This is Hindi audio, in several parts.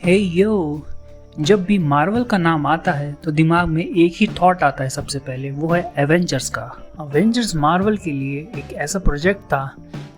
हे यो, जब भी मार्वल का नाम आता है तो दिमाग में एक ही थॉट आता है सबसे पहले, वो है एवेंजर्स का। एवेंजर्स मार्वल के लिए एक ऐसा प्रोजेक्ट था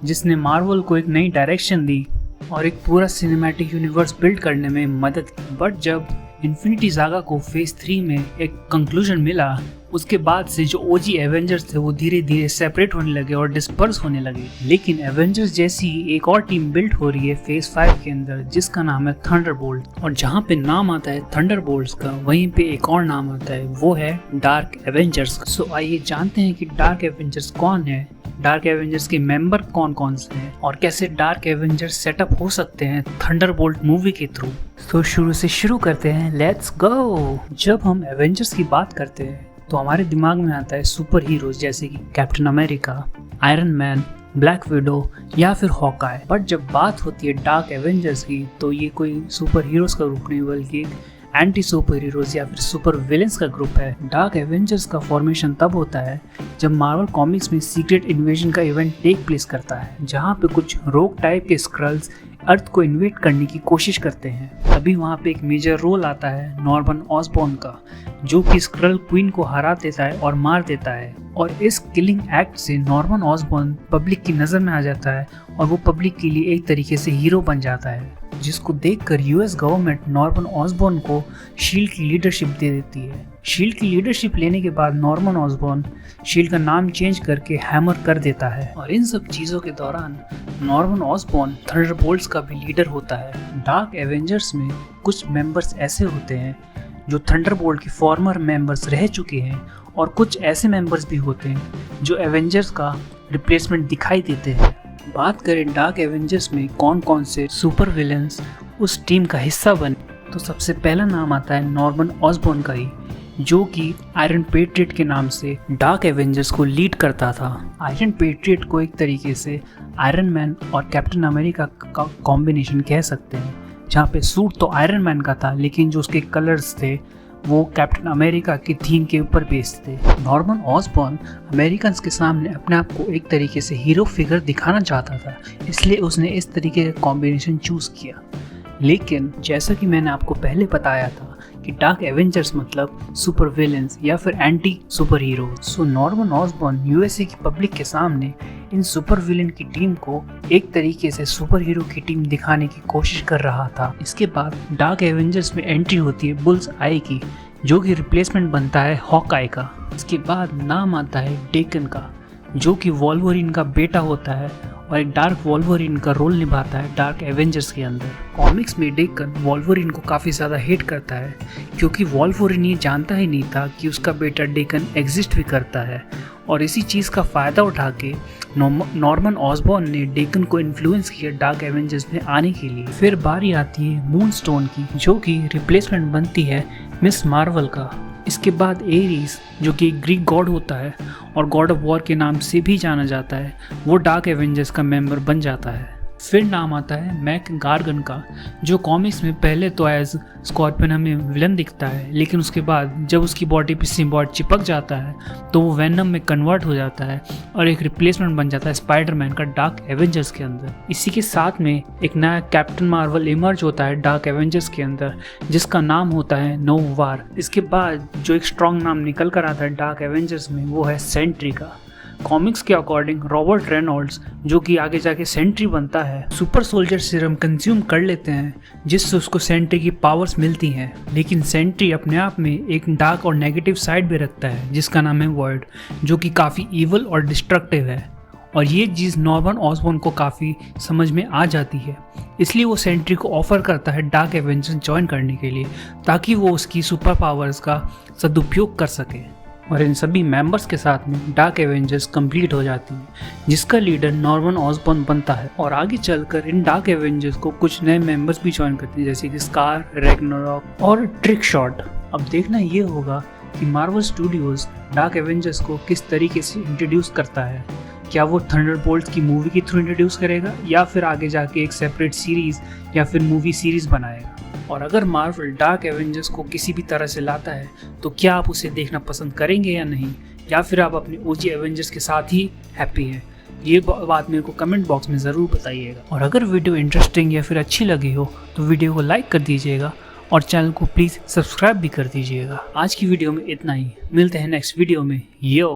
जिसने मार्वल को एक नई डायरेक्शन दी और एक पूरा सिनेमैटिक यूनिवर्स बिल्ड करने में मदद की। बट जब इन्फिनिटी सागा को फेज 3 में एक कंक्लूजन मिला, उसके बाद से जो ओजी एवेंजर्स थे वो धीरे धीरे सेपरेट होने लगे और डिस्पर्स होने लगे। लेकिन एवेंजर्स जैसी ही एक और टीम बिल्ड हो रही है फेज 5 के अंदर, जिसका नाम है थंडरबोल्ट। और जहाँ पे नाम आता है थंडरबोल्ट्स का, वहीं पे एक और नाम आता है, वो है डार्क एवेंजर्स। सो आइए जानते हैं कि डार्क एवेंजर्स कौन है, डार्क एवेंजर्स के मेंबर कौन कौन से हैं और कैसे डार्क एवेंजर्स सेटअप हो सकते हैं थंडरबोल्ट मूवी के थ्रू। तो शुरू से शुरू करते हैं, लेट्स गो। जब हम एवेंजर्स की बात करते हैं तो हमारे दिमाग में आता है सुपर हीरोज जैसे कि captain America, iron man, black window या फिर हॉकाई। बट जब बात होती है डार्क एवेंजर्स की तो ये कोई सुपर हीरोज का ग्रुप नहीं बल्कि एंटी सुपर हीरोज या फिर सुपर विलेंस का ग्रुप है। डार्क एवेंजर्स का फॉर्मेशन तब होता है जब मार्वल कॉमिक्स में सीक्रेट इन्वेजन का इवेंट टेक प्लेस करता है, जहाँ पे कुछ रोग टाइप के स्क्रल्स अर्थ को इन्वेट करने की कोशिश करते हैं। तभी वहाँ पे एक मेजर रोल आता है नॉर्मन ऑसबॉर्न का, जो कि स्क्रल क्वीन को हरा देता है और मार देता है। और इस किलिंग एक्ट से नॉर्मन ऑसबॉर्न पब्लिक की नज़र में आ जाता है और वो पब्लिक के लिए एक तरीके से हीरो बन जाता है, जिसको देखकर यूएस गवर्नमेंट नॉर्मन ऑसबॉर्न को शील्ड की लीडरशिप दे देती है। शील्ड की लीडरशिप लेने के बाद नॉर्मन ऑसबॉर्न शील्ड का नाम चेंज करके हैमर कर देता है। और इन सब चीज़ों के दौरान नॉर्मन ऑसबॉर्न थंडरबोल्ट्स का भी लीडर होता है। डार्क एवेंजर्स में कुछ मेंबर्स ऐसे होते हैं जो थंडरबोल्ट के फॉर्मर मेंबर्स रह चुके हैं और कुछ ऐसे मेंबर्स भी होते हैं जो एवेंजर्स का रिप्लेसमेंट दिखाई देते हैं। बात करें डार्क एवेंजर्स में कौन कौन से सुपर विलेंस उस टीम का हिस्सा बने, तो सबसे पहला नाम आता है नॉर्मन ऑसबॉर्न का ही, जो कि आयरन पेट्रियट के नाम से डार्क एवेंजर्स को लीड करता था। आयरन पेट्रियट को एक तरीके से आयरन मैन और कैप्टन अमेरिका का कॉम्बिनेशन कह सकते हैं, जहाँ पे सूट तो आयरन मैन का था लेकिन जो उसके कलर्स थे वो कैप्टन अमेरिका की थीम के ऊपर बेस्ड थे। नॉर्मन ऑसबॉर्न अमेरिकन्स के सामने अपने आप को एक तरीके से हीरो फिगर दिखाना चाहता था, इसलिए उसने इस तरीके का कॉम्बिनेशन चूज किया। लेकिन जैसा कि मैंने आपको पहले बताया था कि डार्क एवेंजर्स मतलब सुपर विलेंस या फिर एंटी सुपर हीरो। सो नॉर्मन ऑसबॉर्न यूएसए की पब्लिक के सामने इन सुपर विलेन की टीम को एक तरीके से सुपर हीरो की टीम दिखाने की कोशिश कर रहा था। इसके बाद डार्क एवेंजर्स में एंट्री होती है बुल्स आई की, जो कि रिप्लेसमेंट बनता है हॉकाई का। इसके बाद नाम आता है डेकन का, जो कि वॉल्वरिन का बेटा होता है और एक डार्क वॉल्वरिन का रोल निभाता है डार्क एवेंजर्स के अंदर। कॉमिक्स में डेकन वॉल्वरिन को काफ़ी ज़्यादा हेट करता है, क्योंकि वॉल्वरिन ये जानता ही नहीं था कि उसका बेटा डेकन एग्जिस्ट भी करता है। और इसी चीज़ का फ़ायदा उठा के नॉर्मन ऑसबॉर्न ने डेकन को इन्फ्लुएंस किया डार्क एवेंजर्स में आने के लिए। फिर बारी आती है मूनस्टोन की, जो कि रिप्लेसमेंट बनती है मिस मार्वल का। इसके बाद एरीज, जो कि ग्रीक गॉड होता है और गॉड ऑफ वॉर के नाम से भी जाना जाता है, वो डार्क एवेंजर्स का मेंबर बन जाता है। फिर नाम आता है मैक गार्गन का, जो कॉमिक्स में पहले तो एज स्कॉर्पियन हमें विलन दिखता है, लेकिन उसके बाद जब उसकी बॉडी पे सिम्बॉयड चिपक जाता है तो वो वेनम में कन्वर्ट हो जाता है और एक रिप्लेसमेंट बन जाता है स्पाइडरमैन का डार्क एवेंजर्स के अंदर। इसी के साथ में एक नया कैप्टन मार्वल इमर्ज होता है डार्क एवेंजर्स के अंदर, जिसका नाम होता है नोवार। इसके बाद जो एक स्ट्रॉन्ग नाम निकल कर आता है डार्क एवेंजर्स में, वो है सेंट्री का। कॉमिक्स के अकॉर्डिंग रॉबर्ट रेनॉल्ड्स, जो कि आगे जाके सेंट्री बनता है, सुपर सोल्जर सीरम कंज्यूम कर लेते हैं, जिससे उसको सेंट्री की पावर्स मिलती हैं। लेकिन सेंट्री अपने आप में एक डार्क और नेगेटिव साइड भी रखता है, जिसका नाम है वॉइड, जो कि काफ़ी ईवल और डिस्ट्रक्टिव है। और ये चीज़ नॉर्मन ऑसबॉर्न को काफ़ी समझ में आ जाती है, इसलिए वो सेंट्री को ऑफर करता है डार्क एवेंजर्स ज्वाइन करने के लिए, ताकि वो उसकी सुपर पावर्स का सदुपयोग कर सके। और इन सभी मेंबर्स के साथ में डार्क एवेंजर्स कंप्लीट हो जाती है, जिसका लीडर नॉर्मन ऑसबॉर्न बनता है। और आगे चलकर इन डार्क एवेंजर्स को कुछ नए मेंबर्स भी ज्वाइन करते हैं, जैसे कि स्कार, रैग्नारॉक और ट्रिक शॉट। अब देखना ये होगा कि मार्वल स्टूडियोज डार्क एवेंजर्स को किस तरीके से इंट्रोड्यूस करता है। क्या वो थंडरबोल्ट्स की मूवी के थ्रू इंट्रोड्यूस करेगा या फिर आगे जाके एक सेपरेट सीरीज या फिर मूवी सीरीज बनाएगा। और अगर मार्वल डार्क एवेंजर्स को किसी भी तरह से लाता है तो क्या आप उसे देखना पसंद करेंगे या नहीं, या फिर आप अपने ओजी एवेंजर्स के साथ ही हैप्पी हैं। ये बात मेरे को कमेंट बॉक्स में ज़रूर बताइएगा। और अगर वीडियो इंटरेस्टिंग या फिर अच्छी लगी हो तो वीडियो को लाइक कर दीजिएगा और चैनल को प्लीज़ सब्सक्राइब भी कर दीजिएगा। आज की वीडियो में इतना ही, मिलते हैं नेक्स्ट वीडियो में। यो।